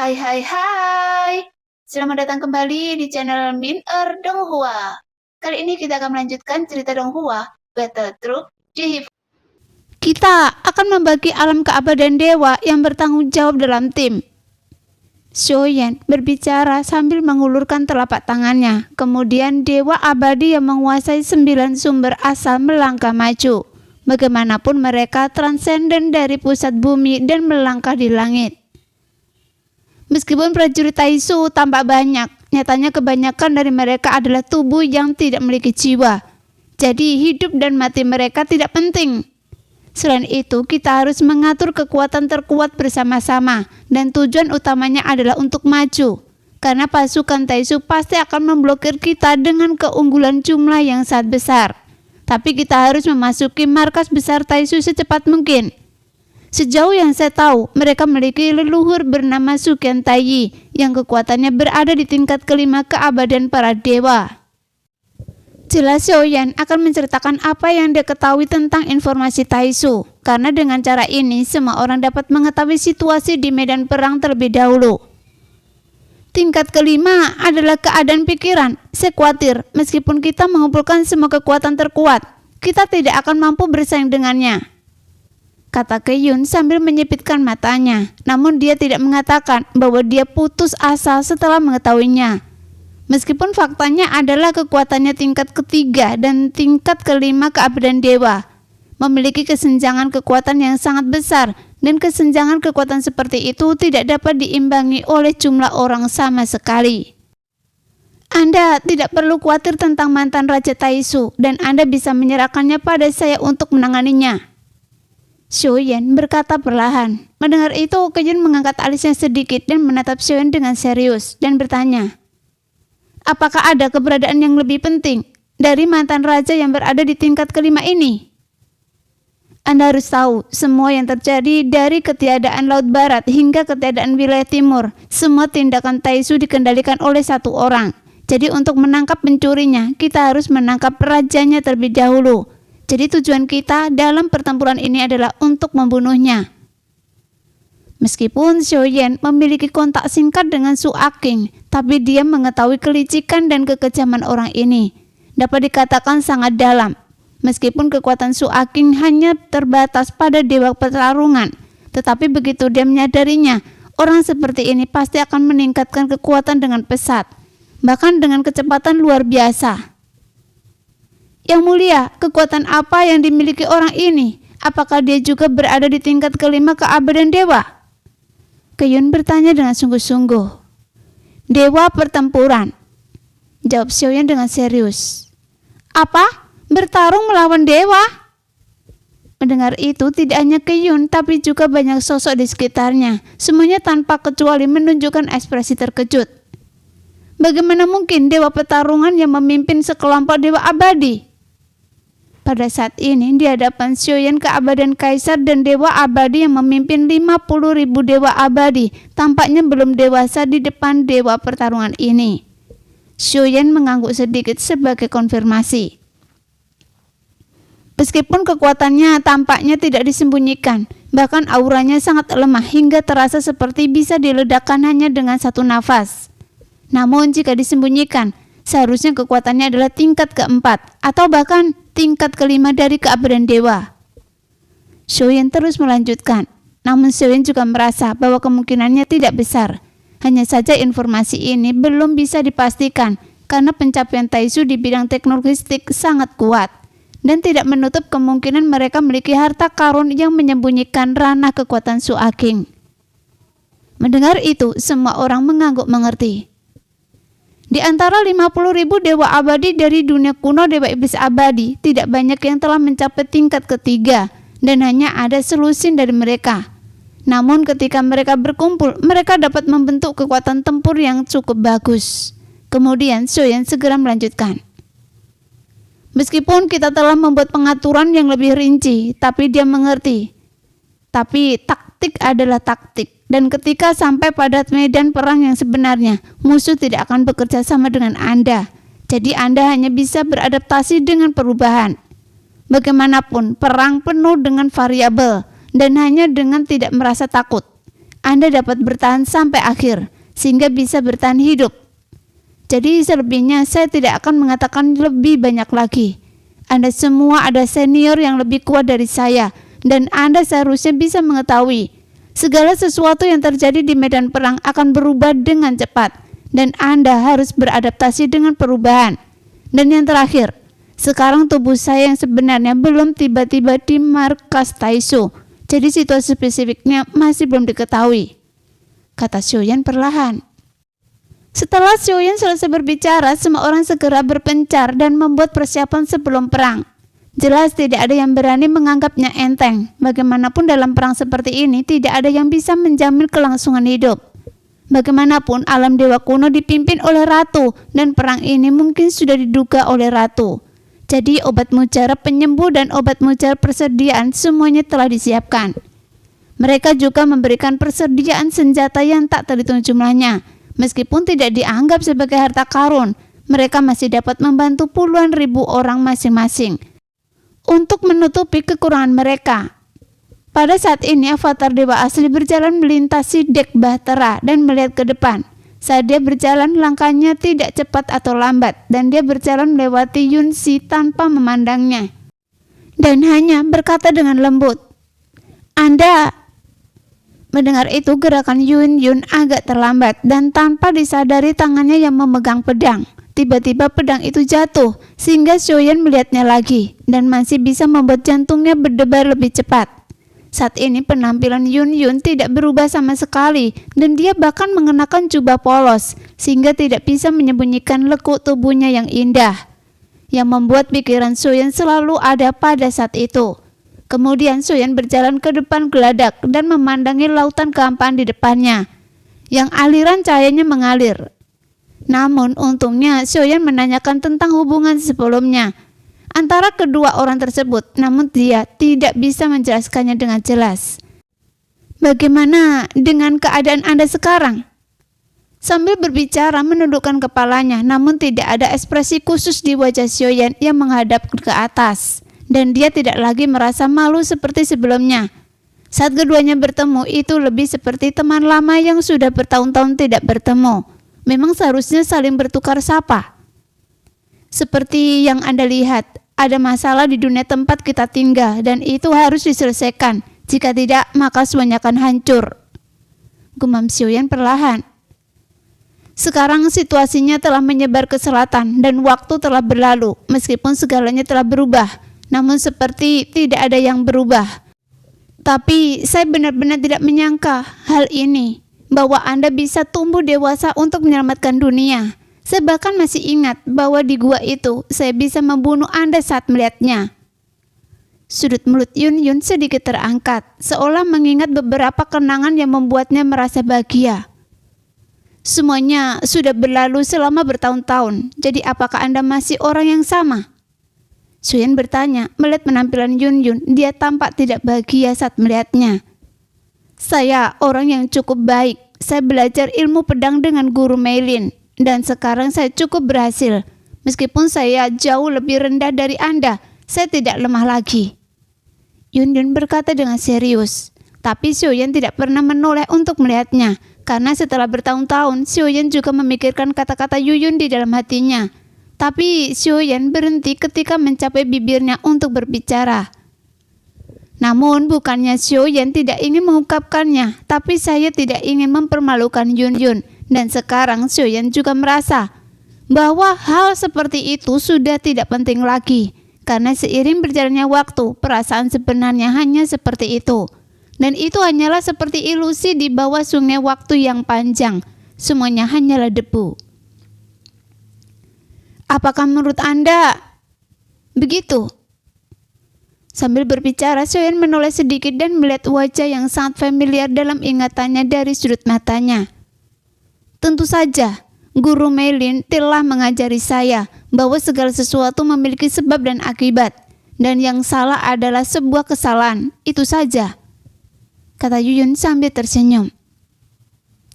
Hai hai hai. Selamat datang kembali di channel Min Donghua. Kali ini kita akan melanjutkan cerita Donghua, Battle Troop di Kita akan membagi alam keabadian dewa yang bertanggung jawab dalam tim. Xiaoyan berbicara sambil mengulurkan telapak tangannya. Kemudian dewa abadi yang menguasai 9 sumber asal melangkah maju. Bagaimanapun mereka transenden dari pusat bumi dan melangkah di langit. Meskipun prajurit Taisu tampak banyak, nyatanya kebanyakan dari mereka adalah tubuh yang tidak memiliki jiwa. Jadi hidup dan mati mereka tidak penting. Selain itu, kita harus mengatur kekuatan terkuat bersama-sama dan tujuan utamanya adalah untuk maju. Karena pasukan Taisu pasti akan memblokir kita dengan keunggulan jumlah yang sangat besar. Tapi kita harus memasuki markas besar Taisu secepat mungkin. Sejauh yang saya tahu, mereka memiliki leluhur bernama Suqian Taiyi yang kekuatannya berada di tingkat kelima keabadian para dewa. Jelas Xiaoyan akan menceritakan apa yang dia ketahui tentang informasi Taisu, karena dengan cara ini semua orang dapat mengetahui situasi di medan perang terlebih dahulu. Tingkat kelima adalah keadaan pikiran. Saya khawatir, meskipun kita mengumpulkan semua kekuatan terkuat, kita tidak akan mampu bersaing dengannya, kata Keyun sambil menyipitkan matanya. Namun dia tidak mengatakan bahwa dia putus asa setelah mengetahuinya. Meskipun faktanya adalah kekuatannya tingkat ketiga dan tingkat kelima keabadian dewa memiliki kesenjangan kekuatan yang sangat besar, dan kesenjangan kekuatan seperti itu tidak dapat diimbangi oleh jumlah orang sama sekali. Anda tidak perlu khawatir tentang mantan Raja Taisu, dan Anda bisa menyerahkannya pada saya untuk menanganinya, Xiaoyan berkata perlahan. Mendengar itu, Keyun mengangkat alisnya sedikit dan menatap Xiaoyan dengan serius dan bertanya, apakah ada keberadaan yang lebih penting dari mantan raja yang berada di tingkat kelima ini? Anda harus tahu, semua yang terjadi dari ketiadaan Laut Barat hingga ketiadaan wilayah timur, semua tindakan Taisu dikendalikan oleh satu orang. Jadi untuk menangkap pencurinya, kita harus menangkap rajanya terlebih dahulu. Jadi tujuan kita dalam pertempuran ini adalah untuk membunuhnya. Meskipun Xiaoyan memiliki kontak singkat dengan Su Aqing, tapi dia mengetahui kelicikan dan kekejaman orang ini. Dapat dikatakan sangat dalam. Meskipun kekuatan Su Aqing hanya terbatas pada dewa pertarungan, tetapi begitu dia menyadarinya, orang seperti ini pasti akan meningkatkan kekuatan dengan pesat, bahkan dengan kecepatan luar biasa. Yang mulia, kekuatan apa yang dimiliki orang ini? Apakah dia juga berada di tingkat kelima keabadian dewa? Keyun bertanya dengan sungguh-sungguh. Dewa pertempuran, jawab Xiaoyan dengan serius. Apa? Bertarung melawan dewa? Mendengar itu, tidak hanya Keyun, tapi juga banyak sosok di sekitarnya. Semuanya tanpa kecuali menunjukkan ekspresi terkejut. Bagaimana mungkin dewa pertarungan yang memimpin sekelompok dewa abadi? Pada saat ini, di hadapan Xiaoyan keabadian kaisar dan dewa abadi yang memimpin 50.000 dewa abadi tampaknya belum dewasa di depan dewa pertarungan ini. Xiaoyan mengangguk sedikit sebagai konfirmasi. Meskipun kekuatannya tampaknya tidak disembunyikan, bahkan auranya sangat lemah hingga terasa seperti bisa diledakkan hanya dengan satu nafas. Namun jika disembunyikan, seharusnya kekuatannya adalah tingkat keempat atau bahkan tingkat kelima dari keabadian dewa. Xiaoyan terus melanjutkan, namun Xiaoyan juga merasa bahwa kemungkinannya tidak besar. Hanya saja informasi ini belum bisa dipastikan karena pencapaian Taisu di bidang teknologistik sangat kuat dan tidak menutup kemungkinan mereka memiliki harta karun yang menyembunyikan ranah kekuatan Su Aqing. Mendengar itu, semua orang mengangguk mengerti. Di antara 50.000 dewa abadi dari dunia kuno dewa iblis abadi, tidak banyak yang telah mencapai tingkat ketiga dan hanya ada selusin dari mereka. Namun ketika mereka berkumpul, mereka dapat membentuk kekuatan tempur yang cukup bagus. Kemudian Xiaoyan segera melanjutkan. Meskipun kita telah membuat pengaturan yang lebih rinci, tapi dia mengerti. Tapi taktik adalah taktik. Dan ketika sampai pada medan perang yang sebenarnya, musuh tidak akan bekerja sama dengan Anda. Jadi Anda hanya bisa beradaptasi dengan perubahan. Bagaimanapun, perang penuh dengan variabel dan hanya dengan tidak merasa takut. Anda dapat bertahan sampai akhir, sehingga bisa bertahan hidup. Jadi selebihnya saya tidak akan mengatakan lebih banyak lagi. Anda semua ada senior yang lebih kuat dari saya, dan Anda seharusnya bisa mengetahui segala sesuatu yang terjadi di medan perang akan berubah dengan cepat, dan Anda harus beradaptasi dengan perubahan. Dan yang terakhir, sekarang tubuh saya yang sebenarnya belum tiba-tiba di markas Taisu, jadi situasi spesifiknya masih belum diketahui, kata Xiaoyan perlahan. Setelah Xiaoyan selesai berbicara, semua orang segera berpencar dan membuat persiapan sebelum perang. Jelas tidak ada yang berani menganggapnya enteng. Bagaimanapun dalam perang seperti ini, tidak ada yang bisa menjamin kelangsungan hidup. Bagaimanapun alam dewa kuno dipimpin oleh ratu, dan perang ini mungkin sudah diduga oleh ratu. Jadi obat mujarab penyembuh dan obat mujarab persediaan semuanya telah disiapkan. Mereka juga memberikan persediaan senjata yang tak terhitung jumlahnya. Meskipun tidak dianggap sebagai harta karun, mereka masih dapat membantu puluhan ribu orang masing-masing untuk menutupi kekurangan mereka. Pada saat ini avatar dewa asli berjalan melintasi dek bahtera dan melihat ke depan. Saat dia berjalan, langkahnya tidak cepat atau lambat, dan dia berjalan melewati Yun Xi tanpa memandangnya, dan hanya berkata dengan lembut, "Anda..." Mendengar itu, gerakan Yun agak terlambat, dan tanpa disadari tangannya yang memegang pedang. Tiba-tiba pedang itu jatuh, sehingga Xiaoyan melihatnya lagi, dan masih bisa membuat jantungnya berdebar lebih cepat. Saat ini penampilan Yun tidak berubah sama sekali, dan dia bahkan mengenakan jubah polos, sehingga tidak bisa menyembunyikan lekuk tubuhnya yang indah, yang membuat pikiran Xiaoyan selalu ada pada saat itu. Kemudian Xiaoyan berjalan ke depan geladak dan memandangi lautan kehampaan di depannya, yang aliran cahayanya mengalir. Namun untungnya Xiaoyan menanyakan tentang hubungan sebelumnya antara kedua orang tersebut, namun dia tidak bisa menjelaskannya dengan jelas. "Bagaimana dengan keadaan Anda sekarang?" Sambil berbicara menundukkan kepalanya, namun tidak ada ekspresi khusus di wajah Xiaoyan yang menghadap ke atas, dan dia tidak lagi merasa malu seperti sebelumnya. Saat keduanya bertemu, itu lebih seperti teman lama yang sudah bertahun-tahun tidak bertemu. Memang seharusnya saling bertukar sapa. "Seperti yang Anda lihat, ada masalah di dunia tempat kita tinggal, dan itu harus diselesaikan. Jika tidak, maka semuanya akan hancur," gumam Xiaoyan perlahan. Sekarang situasinya telah menyebar ke selatan, dan waktu telah berlalu. Meskipun segalanya telah berubah, namun seperti tidak ada yang berubah. "Tapi saya benar-benar tidak menyangka hal ini, bahwa Anda bisa tumbuh dewasa untuk menyelamatkan dunia. Saya bahkan masih ingat bahwa di gua itu saya bisa membunuh Anda saat melihatnya." Sudut mulut Yun sedikit terangkat, seolah mengingat beberapa kenangan yang membuatnya merasa bahagia. "Semuanya sudah berlalu selama bertahun-tahun, jadi apakah Anda masih orang yang sama?" Xiaoyan bertanya. Melihat penampilan Yun, dia tampak tidak bahagia saat melihatnya. "Saya orang yang cukup baik. Saya belajar ilmu pedang dengan guru Meilin, dan sekarang saya cukup berhasil. Meskipun saya jauh lebih rendah dari Anda, saya tidak lemah lagi," Yun berkata dengan serius. Tapi Xiaoyan tidak pernah menoleh untuk melihatnya, karena setelah bertahun-tahun, Xiaoyan juga memikirkan kata-kata Yun di dalam hatinya. Tapi Xiaoyan berhenti ketika mencapai bibirnya untuk berbicara. Namun bukannya Xiaoyan tidak ingin mengungkapkannya, tapi saya tidak ingin mempermalukan Yun. Dan sekarang Xiaoyan juga merasa bahwa hal seperti itu sudah tidak penting lagi, karena seiring berjalannya waktu, perasaan sebenarnya hanya seperti itu. Dan itu hanyalah seperti ilusi di bawah sungai waktu yang panjang. Semuanya hanyalah debu. "Apakah menurut Anda begitu?" Sambil berbicara, Xiaoyan menoleh sedikit dan melihat wajah yang sangat familiar dalam ingatannya dari sudut matanya. "Tentu saja, Guru Meilin telah mengajari saya bahwa segala sesuatu memiliki sebab dan akibat, dan yang salah adalah sebuah kesalahan, itu saja," kata Yun sambil tersenyum.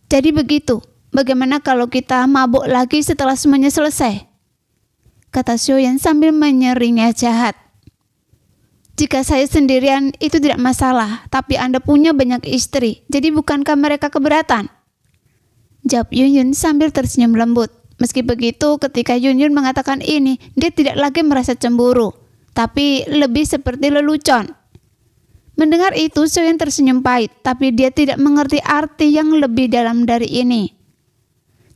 "Jadi begitu, bagaimana kalau kita mabuk lagi setelah semuanya selesai?" kata Xiaoyan sambil menyeringai jahat. Jika saya sendirian itu tidak masalah, tapi Anda punya banyak istri, jadi bukankah mereka keberatan? Jawab Yun sambil tersenyum lembut. Meski begitu, ketika Yun mengatakan ini, dia tidak lagi merasa cemburu, tapi lebih seperti lelucon. Mendengar itu, Sioyan tersenyum pahit, tapi dia tidak mengerti arti yang lebih dalam dari ini.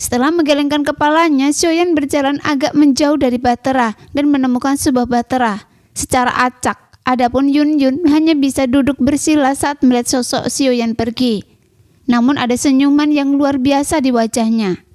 Setelah menggelengkan kepalanya, Sioyan berjalan agak menjauh dari Bahtera dan menemukan sebuah bahtera secara acak. Adapun Yun hanya bisa duduk bersila saat melihat sosok Sioyan pergi. Namun ada senyuman yang luar biasa di wajahnya.